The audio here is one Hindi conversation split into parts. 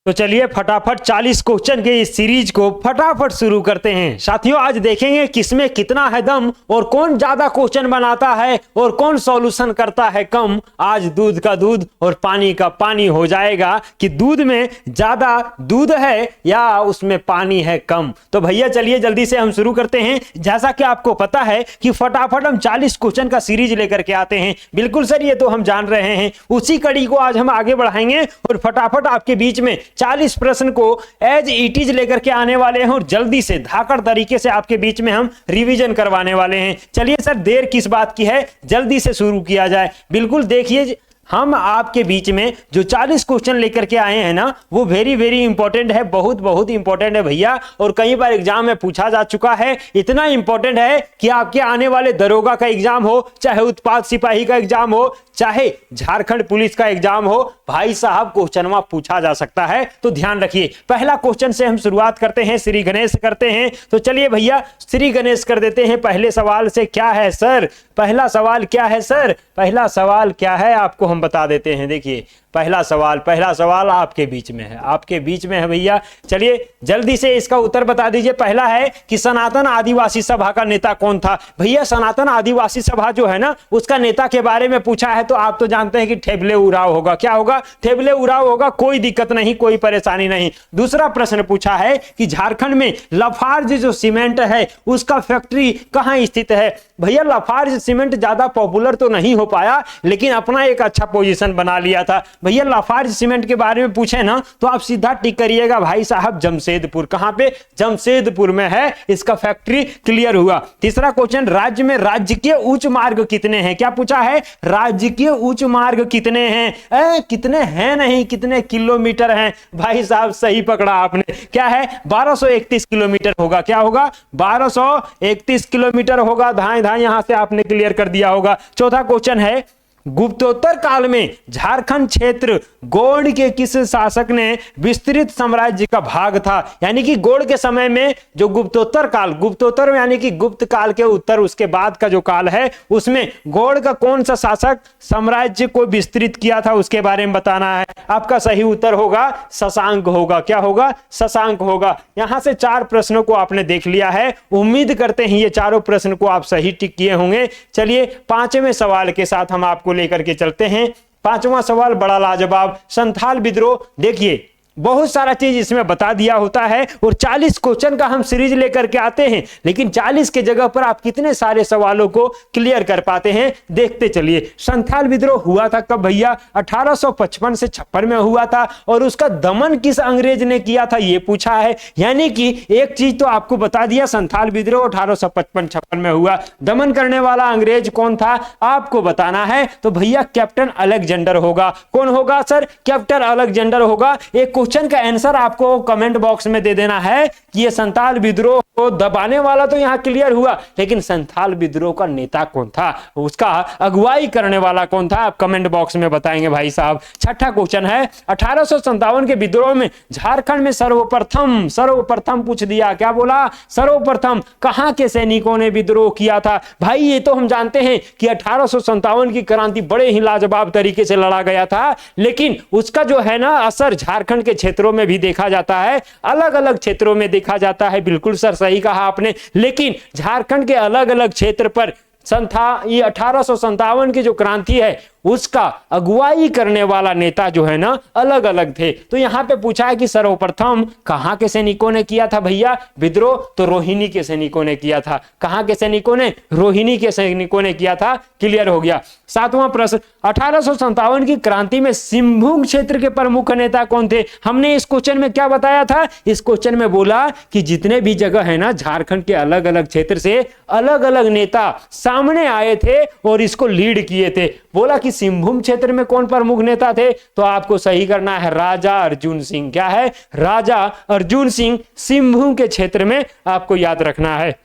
तो चलिए फटाफट 40 क्वेश्चन के इस सीरीज को फटाफट शुरू करते हैं। साथियों आज देखेंगे किसमें कितना है दम और कौन ज्यादा क्वेश्चन बनाता है और कौन सॉल्यूशन करता है कम। आज दूध का दूध और पानी का पानी हो जाएगा कि दूध में ज्यादा दूध है या उसमें पानी है कम। तो भैया चलिए जल्दी से हम शुरू करते हैं। जैसा कि आपको पता है कि फटाफट हम 40 क्वेश्चन का सीरीज लेकर के आते हैं। बिल्कुल सर, ये तो हम जान रहे हैं। उसी कड़ी को आज हम आगे बढ़ाएंगे और फटाफट आपके बीच में 40 प्रश्न को एज इट इज लेकर के आने वाले हैं और जल्दी से धाकड़ तरीके से आपके बीच में हम रिवीजन करवाने वाले हैं। चलिए सर देर किस बात की है, जल्दी से शुरू किया जाए। बिल्कुल देखिए हम आपके बीच में जो 40 क्वेश्चन लेकर के आए हैं ना, वो वेरी वेरी इंपॉर्टेंट है, बहुत बहुत इंपॉर्टेंट है भैया। और कई बार एग्जाम में पूछा जा चुका है। इतना इंपॉर्टेंट है कि आपके आने वाले दरोगा का एग्जाम हो, चाहे उत्पाद सिपाही का एग्जाम हो, चाहे झारखंड पुलिस का एग्जाम हो, भाई साहब क्वेश्चन वहां पूछा जा सकता है। तो ध्यान रखिए, पहला क्वेश्चन से हम शुरुआत करते हैं, श्री गणेश करते हैं। तो चलिए भैया श्री गणेश कर देते हैं पहले सवाल से। क्या है सर पहला सवाल, क्या है सर पहला सवाल, क्या है आपको हम बता देते हैं। देखिए पहला सवाल आपके बीच में है, आपके बीच में है भैया। चलिए जल्दी से इसका उत्तर बता दीजिए। पहला है कि सनातन आदिवासी सभा का नेता कौन था। भैया सनातन आदिवासी सभा जो है ना, उसका नेता के बारे में पूछा है तो आप तो जानते हैं कि ठेबले उराव होगा। क्या होगा? ठेबले उराव होगा। कोई दिक्कत नहीं, कोई परेशानी नहीं। दूसरा प्रश्न पूछा है कि झारखंड में लाफार्ज जो सीमेंट है उसका फैक्ट्री कहां स्थित है। भैया लाफार्ज सीमेंट ज्यादा पॉपुलर तो नहीं हो पाया, लेकिन अपना एक अच्छा पोजीशन बना लिया था। भैया लाफार्ज सीमेंट के बारे में पूछे ना तो आप सीधा टिक करिएगा भाई साहब जमशेदपुर। कहां पे? जमशेदपुर में है इसका फैक्ट्री। क्लियर हुआ। तीसरा क्वेश्चन, राज्य में राजकीय उच्च मार्ग कितने हैं। क्या पूछा है? राजकीय उच्च मार्ग कितने हैं। कितने हैं नहीं, कितने किलोमीटर हैं। भाई साहब सही पकड़ा आपने। क्या है? 1231 किलोमीटर होगा। क्या होगा? 1231 किलोमीटर होगा। धाए धाए यहां से आपने क्लियर कर दिया होगा। चौथा क्वेश्चन है, गुप्तोत्तर काल में झारखंड क्षेत्र गौड़ के किस शासक ने विस्तृत साम्राज्य का भाग था। यानी कि गौड़ के समय में जो गुप्तोत्तर काल, गुप्तोत्तर यानी कि गुप्त काल के उत्तर उसके बाद का जो काल है, उसमें गौड़ का कौन सा शासक साम्राज्य को विस्तृत किया था उसके बारे में बताना है। आपका सही उत्तर होगा शशांक होगा। क्या होगा? शशांक होगा। यहां से 4 प्रश्नों को आपने देख लिया है। उम्मीद करते हैं ये चारों प्रश्न को आप सही टिक किए होंगे। चलिए 5वें सवाल के साथ हम आपको लेकर के चलते हैं। 5वां सवाल बड़ा लाजवाब, संथाल विद्रोह। देखिए बहुत सारा चीज इसमें बता दिया होता है और 40 क्वेश्चन का हम सीरीज लेकर के आते हैं, लेकिन 40 के जगह पर आप कितने सारे सवालों को क्लियर कर पाते हैं देखते चलिए। संथाल विद्रोह हुआ था कब भैया? 1855 से 56 में हुआ था। और उसका दमन किस अंग्रेज ने किया था ये पूछा है। यानी कि एक चीज तो आपको बता दिया, संथाल विद्रोह 1855-56 में हुआ। दमन करने वाला अंग्रेज कौन था आपको बताना है। तो भैया कैप्टन अलेक्जेंडर होगा। कौन होगा सर? कैप्टन अलेक्जेंडर होगा। एक क्वेश्चन का आंसर आपको कमेंट बॉक्स में दे देना है कि ये संथाल विद्रोह को दबाने वाला तो यहां क्लियर हुआ, लेकिन संथाल विद्रोह का नेता कौन था, उसका अगुवाई करने वाला कौन था, आप कमेंट बॉक्स में बताएंगे भाई साहब। छठा क्वेश्चन है, 1857 के विद्रोह में झारखंड में सर्वप्रथम पूछ दिया। क्या बोला? सर्वप्रथम कहां के सैनिकों ने विद्रोह किया था। भाई ये तो हम जानते हैं कि 1857 की क्रांति बड़े ही लाजवाब तरीके से लड़ा गया था, लेकिन उसका जो है ना असर झारखंड के क्षेत्रों में भी देखा जाता है, अलग अलग क्षेत्रों में देखा जाता है। बिल्कुल सर सही कहा आपने, लेकिन झारखंड के अलग अलग क्षेत्र पर ये 1857 की जो क्रांति है उसका अगुवाई करने वाला नेता जो है ना अलग अलग थे। तो यहां पे पूछा है कि सर्वप्रथम कहां के सैनिकों ने किया था भैया विद्रोह, तो रोहिणी के सैनिकों ने किया था। कहां के सैनिकों ने? रोहिणी के सैनिकों ने किया था। क्लियर हो गया। 7वां प्रश्न, 1857 की क्रांति में सिंहभूम क्षेत्र के प्रमुख नेता कौन थे। हमने इस क्वेश्चन में क्या बताया था? इस क्वेश्चन में बोला कि जितने भी जगह है ना झारखंड के अलग अलग क्षेत्र से अलग अलग नेता सामने आए थे और इसको लीड किए थे। बोला कि सिंहभूम क्षेत्र में कौन प्रमुख नेता थे, तो आपको सही करना है राजा अर्जुन सिंह। क्या है? राजा अर्जुन सिंह सिंहभूम के क्षेत्र में आपको याद रखना है।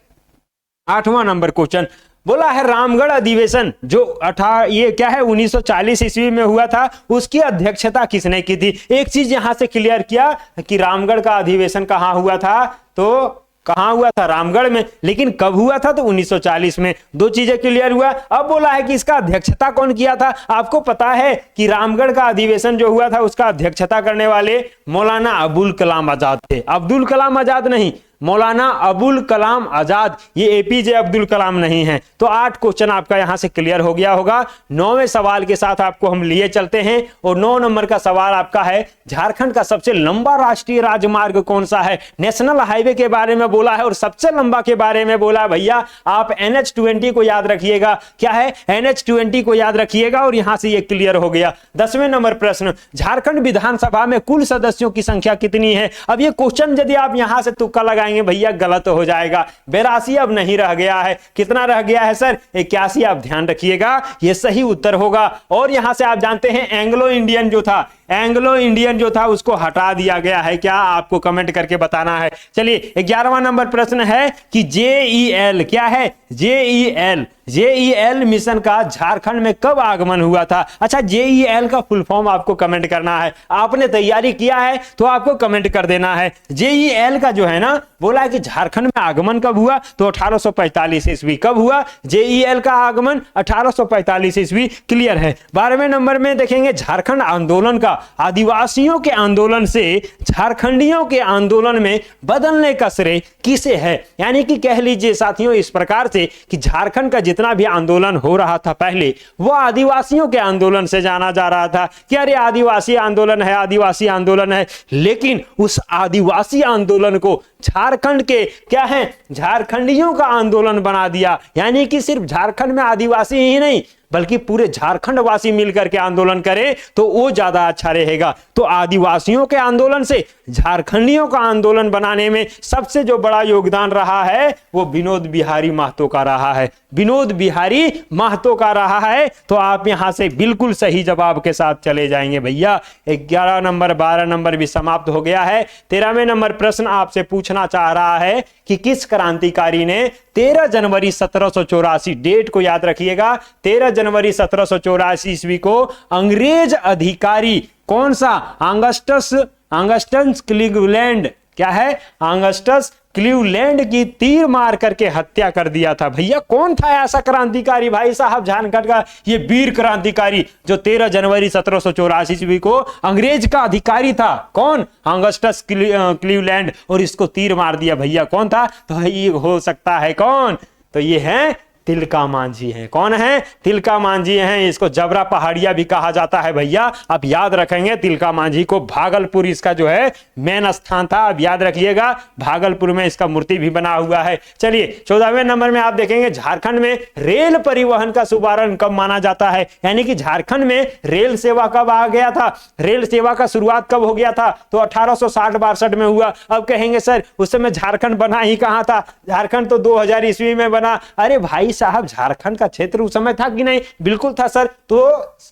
8वां नंबर क्वेश्चन बोला है रामगढ़ अधिवेशन जो ये क्या है 1940 ईस्वी में हुआ था, उसकी अध्यक्षता किसने की थी। एक चीज यहां से क्लियर किया कि रामगढ़ का अधिवेशन कहां हुआ था, तो कहां हुआ था? रामगढ़ में। लेकिन कब हुआ था? तो 1940 में। दो चीजें क्लियर हुआ। अब बोला है कि इसका अध्यक्षता कौन किया था? आपको पता है कि रामगढ़ का अधिवेशन जो हुआ था उसका अध्यक्षता करने वाले मौलाना अबुल कलाम आजाद थे। अब्दुल कलाम आजाद नहीं, मौलाना अबुल कलाम आजाद, ये एपीजे अब्दुल कलाम नहीं है। तो 8 क्वेश्चन आपका यहां से क्लियर हो गया होगा। 9वें सवाल के साथ आपको हम लिए चलते हैं और 9 नंबर का सवाल आपका है, झारखंड का सबसे लंबा राष्ट्रीय राजमार्ग कौन सा है? नेशनल हाईवे के बारे में बोला है और सबसे लंबा के बारे में बोला है। भैया आप NH20 को याद रखिएगा। क्या है? NH20 को याद रखिएगा और यहां से ये क्लियर हो गया। 10वें नंबर प्रश्न, झारखंड विधानसभा में कुल सदस्यों की संख्या कितनी है? अब ये क्वेश्चन यदि आप यहां से तुक्का लगाएंगे भैया गलत हो जाएगा। 82 अब नहीं रह गया है। कितना रह गया है सर? 81। आप ध्यान रखिएगा, यह सही उत्तर होगा। और यहां से आप जानते हैं एंग्लो इंडियन जो था, एंग्लो इंडियन जो था उसको हटा दिया गया है। क्या? आपको कमेंट करके बताना है। चलिए 11वां नंबर प्रश्न है कि JEL क्या है? JEL मिशन का झारखंड में कब आगमन हुआ था? अच्छा, JEL का फुल फॉर्म आपको कमेंट करना है। आपने तैयारी किया है तो आपको कमेंट कर देना है। JEL का जो है ना, बोला है कि झारखंड में आगमन कब हुआ? तो 1845 ईस्वी। कब हुआ JEL का आगमन? 1845 ईस्वी। क्लियर है। 12वें नंबर में देखेंगे, झारखंड आंदोलन का आदिवासियों के आंदोलन से झारखंडियों के आंदोलन में बदलने का श्रेय किसे है? यानी कि कह लीजिए साथियों इस प्रकार से कि झारखंड का जितना भी आंदोलन हो रहा था पहले, वो आदिवासियों के आंदोलन से जाना जा रहा था कि अरे आदिवासी आंदोलन है, आदिवासी आंदोलन है। लेकिन उस आदिवासी आंदोलन को झारखंड के क्या है, झारखंडियों का आंदोलन बना दिया। यानी कि सिर्फ झारखंड में आदिवासी ही नहीं बल्कि पूरे झारखंड वासी मिलकर के आंदोलन करें तो वो ज्यादा अच्छा रहेगा। तो आदिवासियों के आंदोलन से झारखंडियों का आंदोलन बनाने में सबसे जो बड़ा योगदान रहा है वो विनोद बिहारी महतो का रहा है। विनोद बिहारी महतो का रहा है। तो आप यहां से बिल्कुल सही जवाब के साथ चले जाएंगे भैया। 11 नंबर 12 नंबर भी समाप्त हो गया है। 13वें नंबर प्रश्न आपसे पूछना चाह रहा है कि किस क्रांतिकारी ने 13 जनवरी 1784, डेट को याद रखिएगा, 13 जनवरी 1784 ईस्वी को अंग्रेज अधिकारी कौन सा? ऑगस्टस क्लीवलैंड, क्या है? ऑगस्टस क्लीवलैंड की तीर मार करके हत्या कर दिया था। भैया कौन था ऐसा क्रांतिकारी भाई साहब झारखंड का? ये वीर क्रांतिकारी जो 13 जनवरी 1784 ईस्वी को अंग्रेज का अधिकारी था। कौन? Augustus Cleveland. और इसको तीर मार दिया। भैया कौन था? तो ये हो सकता है कौन? तो ये है तिलका मांझी हैं। कौन है? तिलका मांझी हैं। इसको जबरा पहाड़िया भी कहा जाता है। भैया आप याद रखेंगे तिलका मांझी को भागलपुर इसका जो है मेन स्थान था। आप याद रखिएगा भागलपुर में इसका मूर्ति भी बना हुआ है। चलिए 14वें नंबर में आप देखेंगे, झारखंड में रेल परिवहन का शुभारंभ कब माना जाता है? यानी कि झारखंड में रेल सेवा कब आ गया था? रेल सेवा का शुरुआत कब हो गया था? तो 1860-62 में हुआ। अब कहेंगे सर उस समय झारखंड बना ही कहां था? झारखंड तो 2000 ईस्वी में बना। अरे भाई साहब झारखंड का क्षेत्र उस समय था कि नहीं? बिल्कुल था सर। तो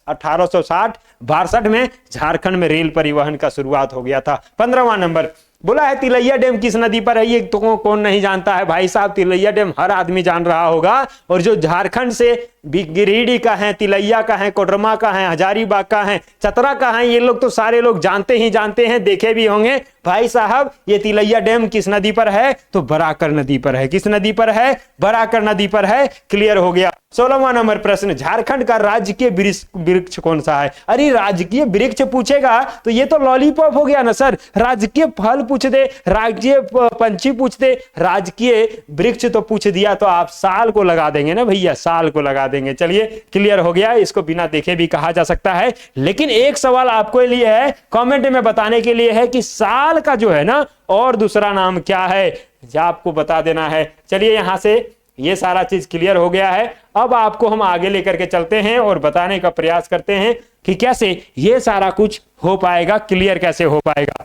1860-62 में झारखंड में रेल परिवहन का शुरुआत हो गया था। 15वां नंबर बोला है तिलैया डैम किस नदी पर है? ये तो कौन नहीं जानता है भाई साहब। तिलैया डैम हर आदमी जान रहा होगा। और जो झारखंड से गिरिडीह का है, तिलैया का है, कोडरमा का है, हजारीबाग का है, चतरा का है, ये लोग तो सारे लोग जानते ही जानते हैं, देखे भी होंगे। भाई साहब ये तिलैया डैम किस नदी पर है? तो बराकर नदी पर है। किस नदी पर है? बराकर नदी पर है। क्लियर हो गया। 16वां नंबर प्रश्न, झारखंड का राजकीय वृक्ष कौन सा है? अरे राजकीय वृक्ष पूछेगा तो ये तो लॉलीपॉप हो गया ना सर। राजकीय फल पूछ दे, राजकीय पंछी पूछ दे, राजकीय वृक्ष तो पूछ दिया तो आप साल को लगा देंगे ना भैया, साल को लगा देंगे। चलिए क्लियर हो गया। इसको बिना देखे भी कहा जा सकता है। लेकिन एक सवाल आपको लिए है, कमेंट में बताने के लिए है कि साल का जो है ना और दूसरा नाम क्या है, जो आपको बता देना है। चलिए यहां से ये सारा चीज क्लियर हो गया है। अब आपको हम आगे लेकर के चलते हैं और बताने का प्रयास करते हैं कि कैसे ये सारा कुछ हो पाएगा, क्लियर कैसे हो पाएगा।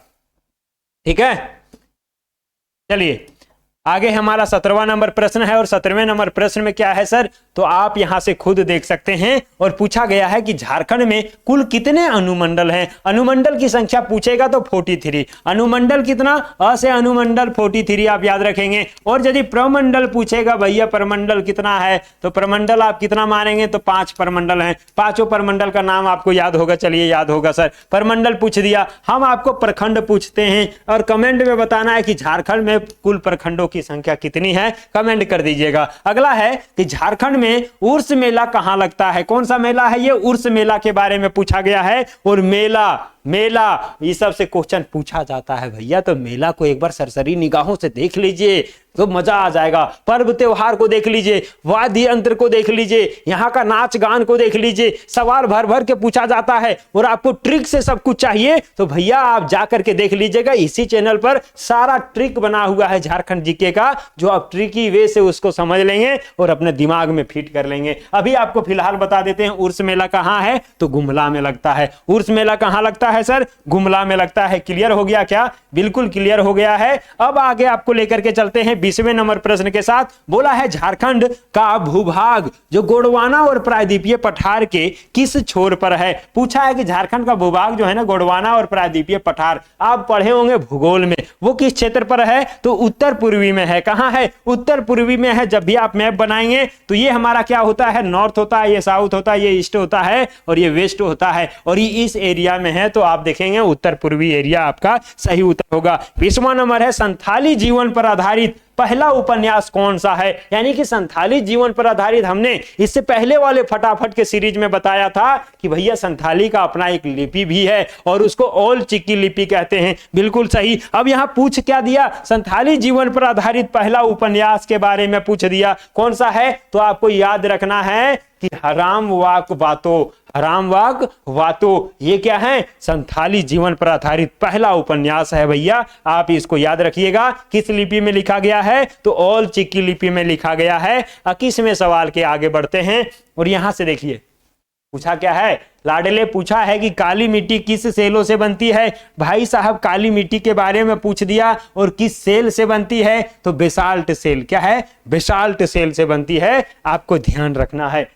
ठीक है, चलिए आगे हमारा 17वां नंबर प्रश्न है। और 17वें नंबर प्रश्न में क्या है सर? तो आप यहां से खुद देख सकते हैं। और पूछा गया है कि झारखंड में कुल कितने अनुमंडल हैं? अनुमंडल की संख्या पूछेगा तो 43। अनुमंडल कितना? अ से अनुमंडल 43 आप याद रखेंगे। और यदि प्रमंडल पूछेगा भैया प्रमंडल कितना है, तो प्रमंडल आप कितना मानेंगे? तो 5 प्रमंडल हैं। 5 प्रमंडल का नाम आपको याद होगा। चलिए याद होगा सर। प्रमंडल पूछ दिया। हम आपको प्रखंड पूछते हैं और कमेंट में बताना है कि झारखंड में कुल प्रखंडों की संख्या कितनी है, कमेंट कर दीजिएगा। अगला है कि झारखंड में उर्स मेला कहां लगता है, कौन सा मेला है ये, उर्स मेला के बारे में पूछा गया है। और मेला ये सब से क्वेश्चन पूछा जाता है भैया, तो मेला को एक बार सरसरी निगाहों से देख लीजिए तो मजा आ जाएगा। पर्व त्योहार को देख लीजिए, वाद्य यंत्र को देख लीजिए, यहाँ का नाच गान को देख लीजिए, सवाल भर भर के पूछा जाता है और आपको ट्रिक से सब कुछ चाहिए तो भैया आप जाकर के देख लीजिएगा। इसी चैनल पर सारा ट्रिक बना हुआ है झारखंड जीके का, जो आप ट्रिकी वे से उसको समझ लेंगे और अपने दिमाग में फिट कर लेंगे। अभी आपको फिलहाल बता देते हैं उर्स मेला कहाँ है, तो गुमला में लगता है। उर्स मेला कहाँ लगता है सर, गुमला में लगता है। क्लियर हो गया क्या, बिल्कुल क्लियर हो गया है। अब आगे आपको लेकर के चलते हैं 20वें नंबर प्रश्न के साथ। बोला है झारखंड का भूभाग जो गोंडवाना और प्रायद्वीपीय पठार के किस छोर पर है। पूछा है कि झारखंड का भूभाग जो है ना, गोंडवाना और प्रायद्वीपीय पठार, आप पढ़े होंगे भूगोल में, वो किस क्षेत्र पर है, तो उत्तर पूर्वी में है। कहां है, उत्तर पूर्वी में है। जब भी आप मैप बनाएंगे तो ये हमारा क्या होता है, नॉर्थ होता है, ये साउथ होता है, ये ईस्ट होता है और ये वेस्ट होता है, और ये इस एरिया में है, तो आप देखेंगे उत्तर पूर्वी एरिया आपका सही उत्तर होगा। 20वां नंबर है संथाली जीवन पर आधारित पहला उपन्यास कौन सा है। यानी कि संथाली जीवन पर आधारित हमने इससे पहले वाले फटाफट के सीरीज में बताया था कि भैया संथाली का अपना एक लिपि भी है और उसको ओल चिकी लिपि कहते हैं। बिल्कुल सही। अब यहां पूछ क्या दिया, संथाली जीवन पर आधारित पहला उपन्यास के बारे में पूछ दिया, कौन सा है, तो आपको याद रखना है कि हराम वाक बातो, हराम वाक वातो, ये क्या है, संथाली जीवन पर आधारित पहला उपन्यास है भैया। आप इसको याद रखिएगा। किस लिपि में लिखा गया है, तो ओल चिकी लिपि में लिखा गया है। 21वें सवाल के आगे बढ़ते हैं और यहां से देखिए पूछा क्या है, लाडले पूछा है कि काली मिट्टी किस सेलों से बनती है। भाई साहब काली मिट्टी के बारे में पूछ दिया और किस सेल से बनती है, तो बेसाल्ट सेल। क्या है, बेसाल्ट सेल से बनती है, आपको ध्यान रखना है।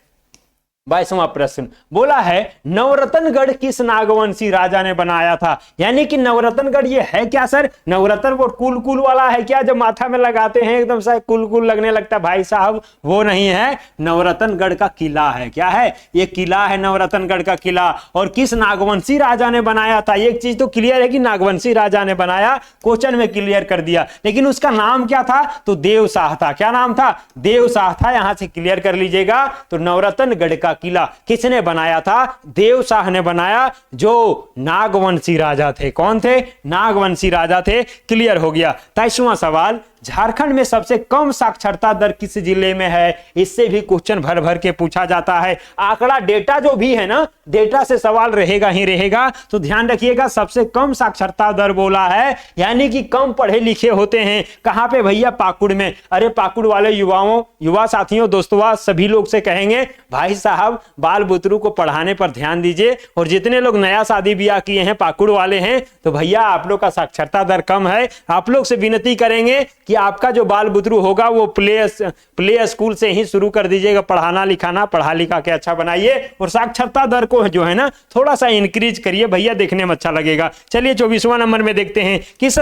22वां प्रश्न बोला है नवरत्नगढ़ किस नागवंशी राजा ने बनाया था। यानी कि नवरत्नगढ़ ये है क्या सर, नवरत्न वो कुल कुल वाला है क्या, जो माथा में लगाते हैं एकदम सा कुल कुल लगने लगता है, भाई साहब वो नहीं है, नवरत्नगढ़ का किला है। क्या है, ये किला है नवरत्नगढ़ का किला। और किस नागवंशी राजा ने बनाया था, एक चीज तो क्लियर है कि नागवंशी राजा ने बनाया, क्वेश्चन में क्लियर कर दिया, लेकिन उसका नाम क्या था, तो देवशाह था। क्या नाम था, देवशाह था। यहां से क्लियर कर लीजिएगा। तो नवरत्नगढ़ का किला किसने बनाया था, देवशाह ने बनाया, जो नागवंशी राजा थे। कौन थे, नागवंशी राजा थे। क्लियर हो गया। 23वां सवाल, झारखंड में सबसे कम साक्षरता दर किस जिले में है। इससे भी क्वेश्चन भर भर के पूछा जाता है। आंकड़ा डेटा जो भी है ना, डेटा से सवाल रहेगा ही रहेगा, तो ध्यान रखिएगा। सबसे कम साक्षरता दर बोला है, यानी कि कम पढ़े लिखे होते हैं। कहां पे भैया, पाकुड़ में। अरे पाकुड़ वाले युवा साथियों, दोस्तों, सभी लोग से कहेंगे भाई साहब बाल बुतरू को पढ़ाने पर ध्यान दीजिए। और जितने लोग नया शादी ब्याह किए हैं, पाकुड़ वाले हैं, तो भैया आप लोग का साक्षरता दर कम है। आप लोग से विनती करेंगे कि आपका जो बाल बुतरू होगा वो प्ले स्कूल से ही शुरू कर दीजिएगा पढ़ाना लिखाना, पढ़ा लिखा के अच्छा बनाइए और साक्षरता दर को जो है ना थोड़ा सा इंक्रीज करिए भैया, देखने में अच्छा लगेगा। चलिए 24वां नंबर में देखते हैं, किस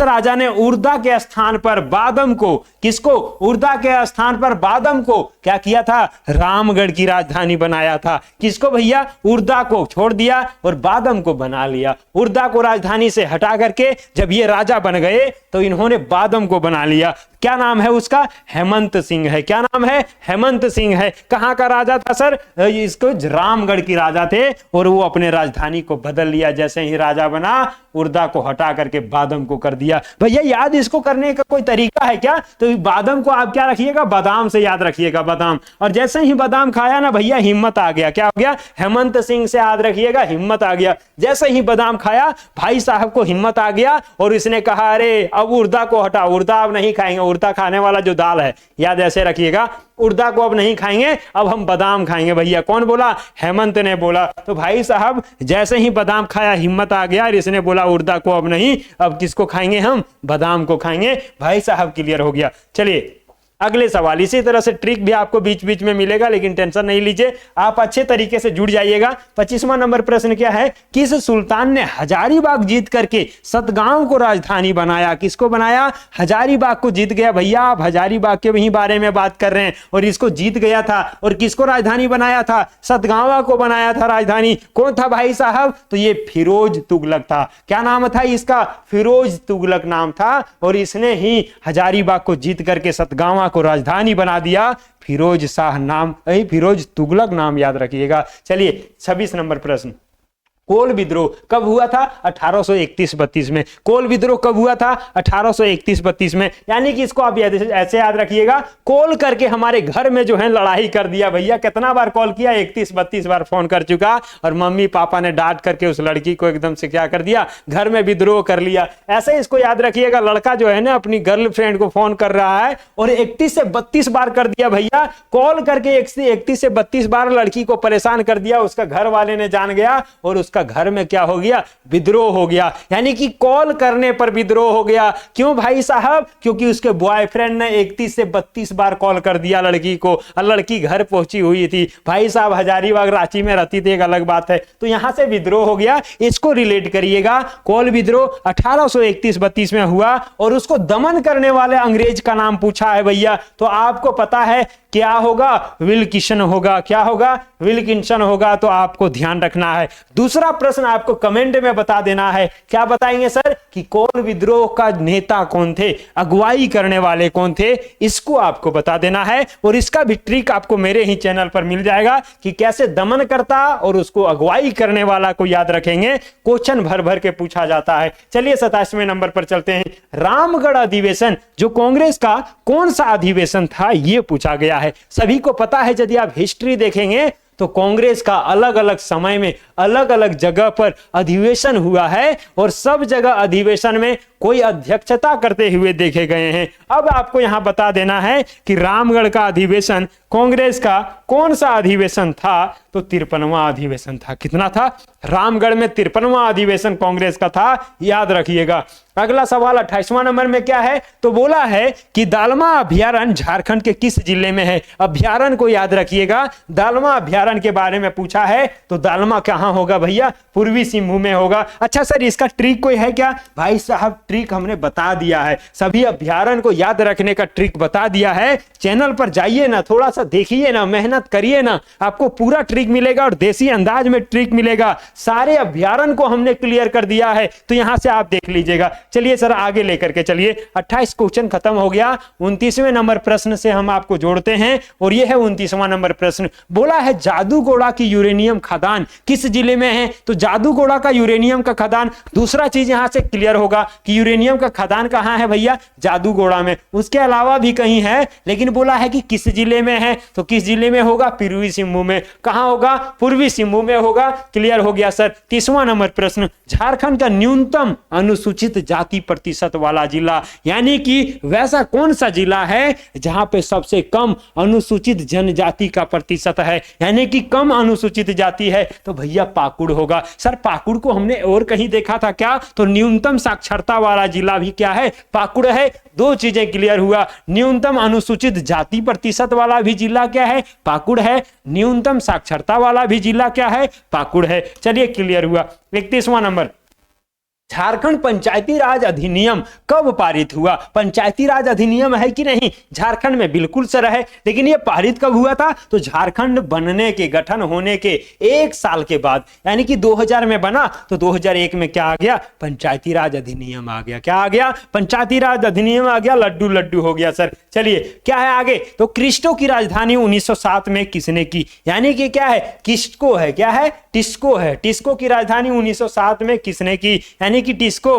राजा ने उर्दा के स्थान पर बादम को, किसको, उर्दा के स्थान पर बादम को क्या किया था, रामगढ़ की राजधानी बनाया था। किसको भैया, उर्दा को छोड़ दिया और बादम को बना लिया। उर्दा को राजधानी से हटा करके जब ये राजा बन गए तो इन्होंने बादम को बना लिया। क्या नाम है उसका, हेमंत सिंह है। क्या नाम है, हेमंत सिंह है। कहां का राजा था सर, इसको रामगढ़ की राजा थे और वो अपने राजधानी को बदल लिया। जैसे ही राजा बना, उर्दा को हटा करके बादम को कर दिया। भैया याद इसको करने का कोई तरीका है क्या, तो बादम को आप क्या रखिएगा, बादाम से याद रखिएगा, बादाम। और जैसे ही बादाम खाया ना भैया, हिम्मत आ गया। क्या हो गया, हेमंत सिंह से याद रखिएगा, हिम्मत आ गया। जैसे ही बादाम खाया भाई साहब को हिम्मत आ गया और इसने कहा अरे अब उर्दा को हटा, उर्दा अब नहीं खाएंगे, उर्दा खाने वाला जो दाल है, याद ऐसे रखिएगा, उर्दा को अब नहीं खाएंगे, अब हम बादाम खाएंगे। भैया कौन बोला, हेमंत ने बोला। तो भाई साहब जैसे ही बादाम खाया हिम्मत आ गया और इसने बोला उर्दा को अब नहीं, अब किसको खाएंगे हम, बादाम को खाएंगे। भाई साहब क्लियर हो गया। चलिए अगले सवाल, इसी तरह से ट्रिक भी आपको बीच बीच में मिलेगा, लेकिन टेंशन नहीं लीजिए, आप अच्छे तरीके से जुड़ जाइएगा। 25वां नंबर प्रश्न क्या है, किस सुल्तान ने हजारीबाग जीत करके सतगांव को राजधानी बनाया? किसको बनाया? हजारीबाग को जीत गया। भैया आप हजारीबाग के ही बारे में बात कर रहे हैं, और इसको जीत गया था, और किसको राजधानी बनाया था? सतगांव को बनाया था राजधानी। कौन था भाई साहब? तो ये फिरोज तुगलक था। क्या नाम था इसका? फिरोज तुगलक नाम था, और इसने ही हजारीबाग को जीत करके सतगांव को राजधानी बना दिया। फिरोज शाह नाम, फिरोज तुगलक नाम याद रखिएगा। चलिए 26 नंबर प्रश्न, कोल विद्रोह कब हुआ था? 1831-32 में। कोल विद्रोह कब हुआ था? 1831-32 में। यानी कि इसको आप ऐसे याद रखिएगा, कोल करके हमारे घर में जो है लड़ाई कर दिया। भैया कितना बार कॉल किया? 31-32 बार फोन कर चुका, और मम्मी पापा ने डांट करके उस लड़की को एकदम से क्या कर दिया? घर में विद्रोह कर लिया। ऐसे इसको याद रखिएगा, लड़का जो है ना अपनी गर्लफ्रेंड को फोन कर रहा है, और 31 से 32 बार कर दिया। भैया कॉल करके 31 से 32 बार लड़की को परेशान कर दिया। उसका घर वाले ने जान गया, और उसका घर में क्या हो गया? विद्रोह हो गया। यानी कि कॉल करने पर विद्रोह हो गया। क्यों भाई साहब? क्योंकि उसके बॉयफ्रेंड ने 31 से 32 बार कॉल कर दिया लड़की को, और लड़की घर पहुंची हुई थी। भाई साहब हजारीबाग रांची में रहती थी, एक अलग बात है। तो यहां से विद्रोह हो गया, इसको रिलेट करिएगा। कोल विद्रोह 1831-32 में हुआ, और उसको दमन करने वाले अंग्रेज का नाम पूछा है भैया। तो आपको पता है क्या होगा? विल्किंसन होगा। क्या होगा? विल्किंसन होगा। तो आपको ध्यान रखना है। दूसरा प्रश्न आपको कमेंट में बता देना है। क्या बताएंगे सर? कि कोल विद्रोह का नेता कौन थे, अगुवाई करने वाले कौन थे, इसको आपको बता देना है। और इसका भी ट्रिक आपको मेरे ही चैनल पर मिल जाएगा कि कैसे दमन करता और उसको अगुवाई करने वाला को याद रखेंगे। क्वेश्चन भर भर के पूछा जाता है। चलिए 27वें नंबर पर चलते हैं। रामगढ़ अधिवेशन जो कांग्रेस का कौन सा अधिवेशन था, यह पूछा गया है। सभी को पता है, यदि आप हिस्ट्री देखेंगे तो कांग्रेस का अलग अलग समय में अलग अलग जगह पर अधिवेशन हुआ है, और सब जगह अधिवेशन में कोई अध्यक्षता करते हुए देखे गए हैं। अब आपको यहां बता देना है कि रामगढ़ का अधिवेशन कांग्रेस का कौन सा अधिवेशन था? तो 53वां अधिवेशन था। कितना था? रामगढ़ में 53वां अधिवेशन कांग्रेस का था, याद रखिएगा। अगला सवाल 28वां नंबर में क्या है? तो बोला है कि दालमा अभ्यारण्य झारखंड के किस जिले में है? अभ्यारण्य को याद रखिएगा, दालमा अभ्यारण्य के बारे में पूछा है। तो दालमा कहां होगा भैया? पूर्वी सिंहभूम में होगा। अच्छा सर इसका ट्रिक कोई है क्या? भाई साहब ट्रिक हमने बता दिया है, सभी अभ्यारण्य को याद रखने का ट्रिक बता दिया है। चैनल पर जाइए ना, थोड़ा सा देखिए ना, मेहनत करिए ना, आपको पूरा ट्रिक मिलेगा, और देसी अंदाज में ट्रिक मिलेगा। सारे अभ्यारण्य को हमने क्लियर कर दिया है, तो यहां से आप देख लीजिएगा। चलिए सर आगे लेकर के चलिए। 28 क्वेश्चन खत्म हो गया। 29वें नंबर प्रश्न से हम आपको जोड़ते हैं, और यह है 29वां नंबर प्रश्न। बोला है जादूगोड़ा की यूरेनियम खदान किस जिले में है? तो जादूगोड़ा का यूरेनियम का खदान, दूसरा चीज यहां से क्लियर होगा कि यूरेनियम का खदान कहां है भैया? जादूगोड़ा में। उसके अलावा भी कहीं है, लेकिन बोला है कि किस जिले में है, तो किस जिले में होगा? पूर्वी सिंहभूम में। कहां होगा? पूर्वी सिंहभूम में होगा। क्लियर हो गया सर। 30वां नंबर प्रश्न, झारखंड का न्यूनतम अनुसूचित जाति प्रतिशत वाला जिला, यानी कि वैसा कौन सा जिला है जहां पे सबसे कम अनुसूचित जनजाति का प्रतिशत है, यानी कि कम अनुसूचित जाति है? तो भैया पाकुड़ होगा। सर पाकुड़ को हमने और कहीं देखा था क्या? तो न्यूनतम साक्षरता वाला जिला भी क्या है? पाकुड़ है। दो चीजें क्लियर हुआ, न्यूनतम अनुसूचित जाति प्रतिशत वाला भी जिला क्या है? पाकुड़ है। न्यूनतम साक्षरता वाला भी जिला क्या है? पाकुड़ है। चलिए क्लियर हुआ। 31वां नंबर, झारखंड पंचायती राज अधिनियम कब पारित हुआ? पंचायती राज अधिनियम है कि नहीं झारखंड में? बिल्कुल सर है। लेकिन यह पारित कब हुआ था? तो झारखंड बनने के, गठन होने के 1 साल के बाद, यानी कि 2000 में बना, तो 2001 में क्या आ गया? पंचायती राज अधिनियम आ गया। क्या आ गया? पंचायती राज अधिनियम आ गया। लड्डू लड्डू हो गया सर। चलिए क्या है आगे? तो क्रिस्टो की राजधानी 1907 में किसने की? यानी कि क्या है? किस्को है। क्या है? टिस्को है। टिस्को की राजधानी 1907 में किसने की? यानी कि टिस्को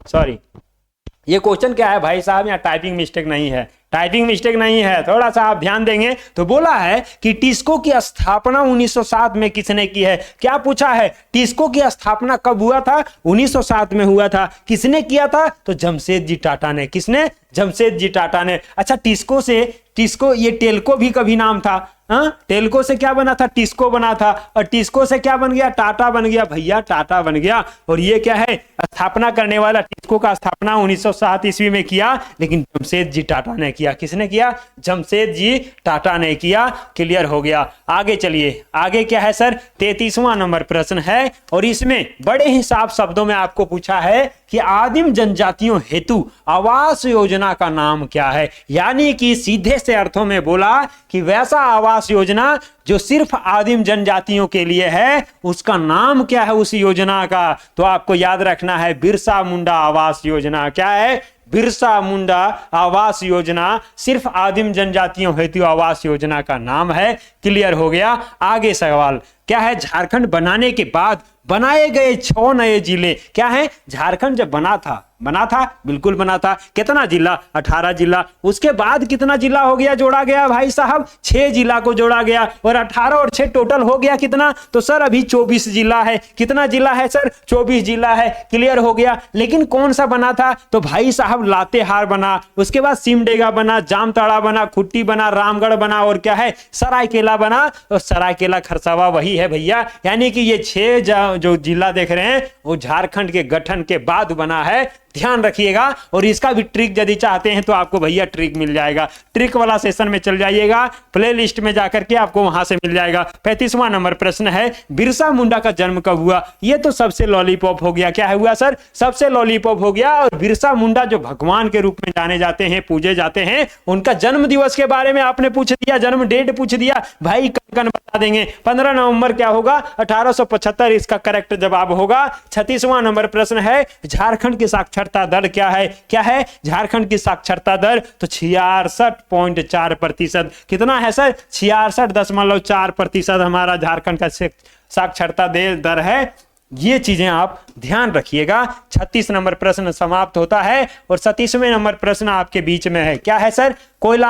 सॉरी, ये क्वेश्चन क्या है भाई साहब? यहाँ टाइपिंग मिस्टेक नहीं है, टाइपिंग मिस्टेक नहीं है, थोड़ा सा आप ध्यान देंगे। तो बोला है कि टिस्को की स्थापना 1907 में किसने की है? क्या पूछा है? टिस्को की स्थापना कब हुआ था? 1907 में हुआ था। किसने किया था? तो जमशेदजी टाटा ने। किसने? जमशेदजी टाटा ने। अच्छा टिस्को से, टिस्को ये टेल्को भी कभी नाम था, टेल्को से क्या बना था? टिस्को बना था, और टिस्को से क्या बन गया? टाटा बन गया भैया, टाटा बन गया। और ये क्या है? स्थापना करने वाला, टिस्को का स्थापना 1907 ईस्वी में किया, लेकिन जमशेद जी टाटा ने किया। किसने किया? जमशेद जी टाटा ने किया। क्लियर हो गया। आगे चलिए, आगे क्या है सर? 33वां नंबर प्रश्न है, और इसमें बड़े ही साफ शब्दों में आपको पूछा है कि आदिम जनजातियों हेतु आवास योजना का नाम क्या है। यानी कि सीधे से अर्थों में बोला कि वैसा आवास योजना जो सिर्फ आदिम जनजातियों के लिए है, उसका नाम क्या है उस योजना का? तो आपको याद रखना है, बिरसा मुंडा आवास योजना। क्या है? बिरसा मुंडा आवास योजना, सिर्फ आदिम जनजातियों हेतु आवास योजना का नाम है। क्लियर हो गया। आगे सवाल क्या है? झारखंड बनाने के बाद बनाए गए 6 नए जिले क्या है? झारखंड जब बना था, बिल्कुल बना था। कितना जिला? 18 जिला। उसके बाद कितना जिला हो गया? जोड़ा गया भाई साहब, 6 जिला को जोड़ा गया, और 18 और 6 टोटल हो गया कितना? तो सर अभी 24 जिला है। कितना जिला है सर? 24 जिला है। क्लियर हो गया। लेकिन कौन सा बना था? तो भाई साहब लातेहार बना, उसके बाद सिमडेगा बना, जामताड़ा बना, खुट्टी बना, रामगढ़ बना, और क्या है? सरायकेला बना। और सरायकेला खरसावा वही है भैया। यानी कि ये 6 जो जिला देख रहे हैं वो झारखंड के गठन के बाद बना है। ध्यान रखिएगा। और इसका भी ट्रिक यदि चाहते हैं तो आपको भैया ट्रिक मिल जाएगा। ट्रिक वाला सेशन में चल जाइएगा, प्लेलिस्ट में जाकर के आपको वहां से मिल जाएगा। 35वां नंबर प्रश्न है, बिरसा मुंडा का जन्म कब हुआ? ये तो सबसे लॉलीपॉप हो गया। क्या हुआ सर? सबसे लॉलीपॉप हो गया। और बिरसा मुंडा जो भगवान के रूप में जाने जाते हैं, पूजे जाते हैं, उनका जन्म दिवस के बारे में आपने पूछ दिया, जन्म डेट पूछ दिया भाई, कन बता देंगे। 15 नवंबर क्या होगा? 1875 इसका करेक्ट जवाब होगा। 36वां नंबर प्रश्न है, झारखंड की साक्षरता दर क्या है? क्या है झारखंड की साक्षरता दर? तो 66.4%। कितना है सर? 66.4% हमारा झारखंड का साक्षरता दर है। ये चीजें आप ध्यान रखिएगा। 36 नंबर प्रश्न समाप्त होता है, और 37वें नंबर प्रश्न आपके बीच में है। क्या है सर? कोयल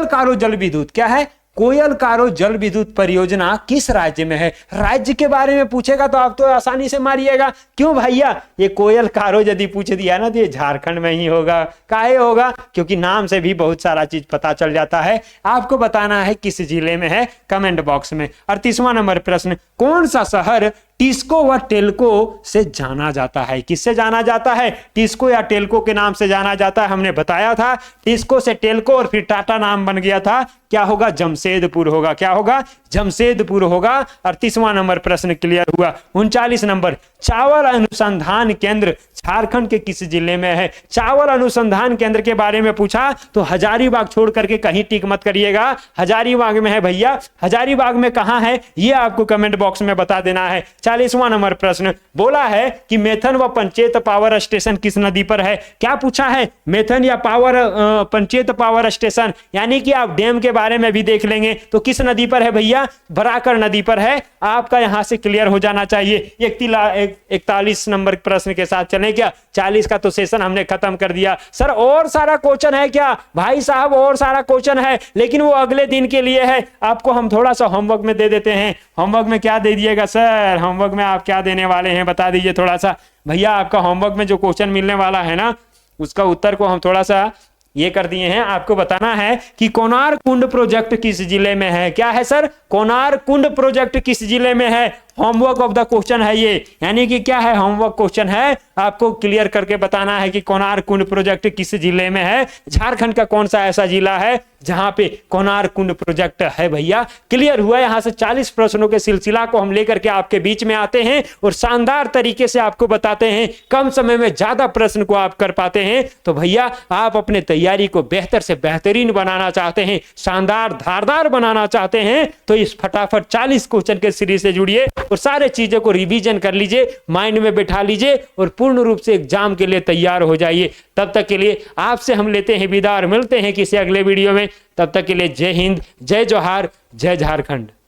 कारो जल विद्युत क्या है? कोयल कारो जल विद्युत परियोजना किस राज्य में है? राज्य के बारे में पूछेगा तो आप तो आसानी से मारिएगा। क्यों भैया? ये कोयल कारो यदि पूछ दिया ना तो ये झारखंड में ही होगा। काहे होगा? क्योंकि नाम से भी बहुत सारा चीज पता चल जाता है। आपको बताना है किस जिले में है, कमेंट बॉक्स में। 38वां नंबर प्रश्न, कौन सा शहर टिस्को व टेल्को से जाना जाता है? किससे जाना जाता है? टिस्को या टेल्को के नाम से जाना जाता है। हमने बताया था टिस्को से टेल्को और फिर टाटा नाम बन गया था। क्या होगा? जमशेदपुर होगा। क्या होगा? जमशेदपुर होगा। 38वां नंबर प्रश्न क्लियर हुआ। 39 नंबर, चावल अनुसंधान केंद्र झारखंड के किस जिले में है? चावल अनुसंधान केंद्र के बारे में पूछा तो हजारीबाग छोड़ करके कहीं टिक मत करिएगा। हजारीबाग में है भैया। हजारीबाग में कहां है ये आपको कमेंट बॉक्स में बता देना है। 40वां नंबर प्रश्न बोला है कि मेथन व पंचेत पावर स्टेशन किस नदी पर है? क्या पूछा है? मेथन या पंचेत पावर स्टेशन, यानी कि आप डैम के बारे में भी देख लेंगे। तो किस नदी पर है भैया? बराकर नदी पर है। आपका यहां से क्लियर हो जाना चाहिए। 41 नंबर प्रश्न के साथ चलें क्या? 40 का तो सेशन हमने खत्म कर दिया। सर और सारा क्वेश्चन है क्या? भाई साहब और सारा क्वेश्चन है, लेकिन वो अगले दिन के लिए है। आपको हम थोड़ा सा होमवर्क में दे देते हैं। होमवर्क में क्या दे दिएगा सर? होमवर्क में आप क्या देने वाले हैं बता दीजिए थोड़ा सा। भैया आपका होमवर्क में जो क्वेश्चन मिलने वाला है ना, उसका उत्तर को हम थोड़ा सा ये कर दिए हैं। आपको बताना है कि कोणार्क कुंड प्रोजेक्ट किस जिले में है? क्या है सर? कोणार्क कुंड प्रोजेक्ट किस जिले में है? होमवर्क ऑफ द क्वेश्चन है ये, यानी कि क्या है? होमवर्क क्वेश्चन है। आपको क्लियर करके बताना है कि कोणार्क कुंड प्रोजेक्ट किस जिले में है। झारखंड का कौन सा ऐसा जिला है जहां पे कोणार्क कुंड प्रोजेक्ट है भैया? क्लियर हुआ। यहां से 40 प्रश्नों के सिलसिला को हम लेकर के आपके बीच में आते हैं और शानदार तरीके से आपको बताते हैं। कम समय में ज्यादा प्रश्न को आप कर पाते हैं। तो भैया आप अपने तैयारी को बेहतर से बेहतरीन बनाना चाहते हैं, शानदार धारदार बनाना चाहते हैं, तो इस फटाफट 40 क्वेश्चन के सीरीज से जुड़िए और सारे चीजों को रिवीजन कर लीजिए, माइंड में बैठा लीजिए और पूर्ण रूप से एग्जाम के लिए तैयार हो जाइए। तब तक के लिए आपसे हम लेते हैं विदा और मिलते हैं किसी अगले वीडियो में। तब तक के लिए जय हिंद, जय जोहार, जय झारखंड।